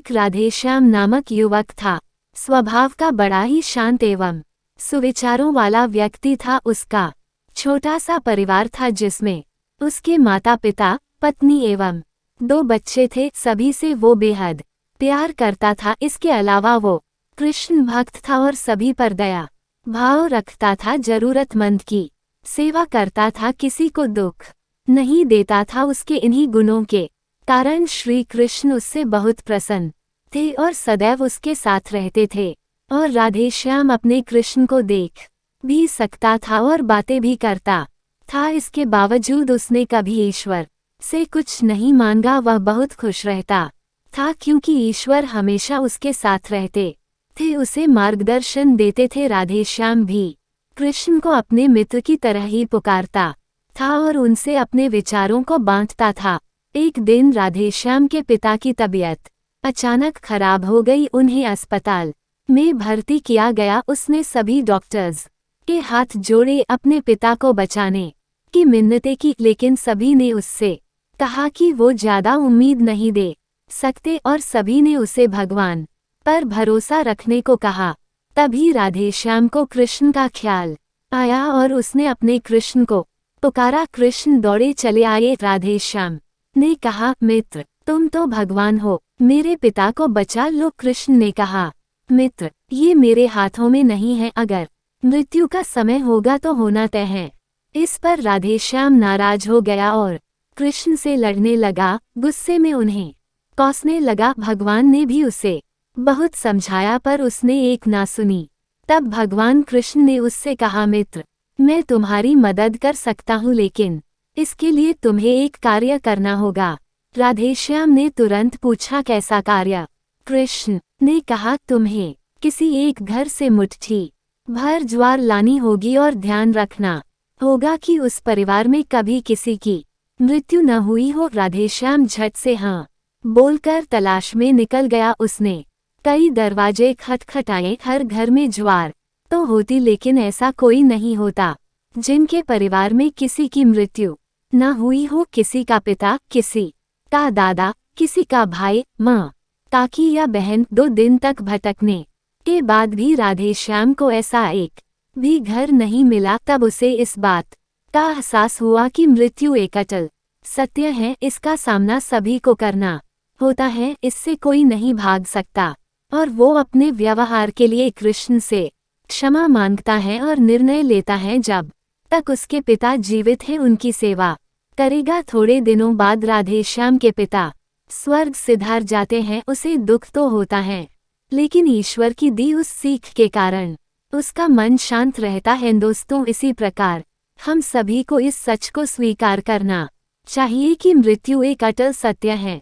एक राधेश्याम नामक युवक था। स्वभाव का बड़ा ही शांत एवं सुविचारों वाला व्यक्ति था। उसका छोटा सा परिवार था जिसमें उसके माता पिता, पत्नी एवं 2 बच्चे थे। सभी से वो बेहद प्यार करता था। इसके अलावा वो कृष्ण भक्त था और सभी पर दया भाव रखता था। जरूरतमंद की सेवा करता था, किसी को दुख नहीं देता था। उसके इन्हीं गुणों के कारण श्री कृष्ण उससे बहुत प्रसन्न थे और सदैव उसके साथ रहते थे। और राधेश्याम अपने कृष्ण को देख भी सकता था और बातें भी करता था। इसके बावजूद उसने कभी ईश्वर से कुछ नहीं मांगा। वह बहुत खुश रहता था क्योंकि ईश्वर हमेशा उसके साथ रहते थे, उसे मार्गदर्शन देते थे। राधेश्याम भी कृष्ण को अपने मित्र की तरह ही पुकारता था और उनसे अपने विचारों को बांटता था। एक दिन राधेश्याम के पिता की तबीयत अचानक खराब हो गई। उन्हें अस्पताल में भर्ती किया गया। उसने सभी डॉक्टर्स के हाथ जोड़े, अपने पिता को बचाने की मिन्नतें की, लेकिन सभी ने उससे कहा कि वो ज्यादा उम्मीद नहीं दे सकते और सभी ने उसे भगवान पर भरोसा रखने को कहा। तभी राधेश्याम को कृष्ण का ख्याल आया और उसने अपने कृष्ण को पुकारा। कृष्ण दौड़े चले आए। राधेश्याम ने कहा, मित्र तुम तो भगवान हो, मेरे पिता को बचा लो। कृष्ण ने कहा, मित्र ये मेरे हाथों में नहीं है, अगर मृत्यु का समय होगा तो होना तय है। इस पर राधेश्याम नाराज हो गया और कृष्ण से लड़ने लगा। गुस्से में उन्हें कोसने लगा। भगवान ने भी उसे बहुत समझाया पर उसने एक ना सुनी। तब भगवान कृष्ण ने उससे कहा, मित्र मैं तुम्हारी मदद कर सकता हूँ, लेकिन इसके लिए तुम्हें एक कार्य करना होगा। राधेश्याम ने तुरंत पूछा, कैसा कार्य? कृष्ण ने कहा, तुम्हें किसी एक घर से मुट्ठी भर ज्वार लानी होगी और ध्यान रखना होगा कि उस परिवार में कभी किसी की मृत्यु न हुई हो। राधेश्याम झट से हाँ बोलकर तलाश में निकल गया। उसने कई दरवाजे खटखटाए। हर घर में ज्वार तो होती, लेकिन ऐसा कोई नहीं होता जिनके परिवार में किसी की मृत्यु न हुई हो। किसी का पिता, किसी का दादा, किसी का भाई, माँ, काकी या बहन। 2 दिन तक भटकने के बाद भी राधेश्याम को ऐसा एक भी घर नहीं मिला। तब उसे इस बात का एहसास हुआ कि मृत्यु एक अटल सत्य है। इसका सामना सभी को करना होता है, इससे कोई नहीं भाग सकता। और वो अपने व्यवहार के लिए कृष्ण से क्षमा मांगता है और निर्णय लेता है जब तक उसके पिता जीवित हैं उनकी सेवा करेगा। थोड़े दिनों बाद राधेश्याम के पिता स्वर्ग सिधार जाते हैं। उसे दुख तो होता है, लेकिन ईश्वर की दी उस सीख के कारण उसका मन शांत रहता है। दोस्तों, इसी प्रकार हम सभी को इस सच को स्वीकार करना चाहिए कि मृत्यु एक अटल सत्य है।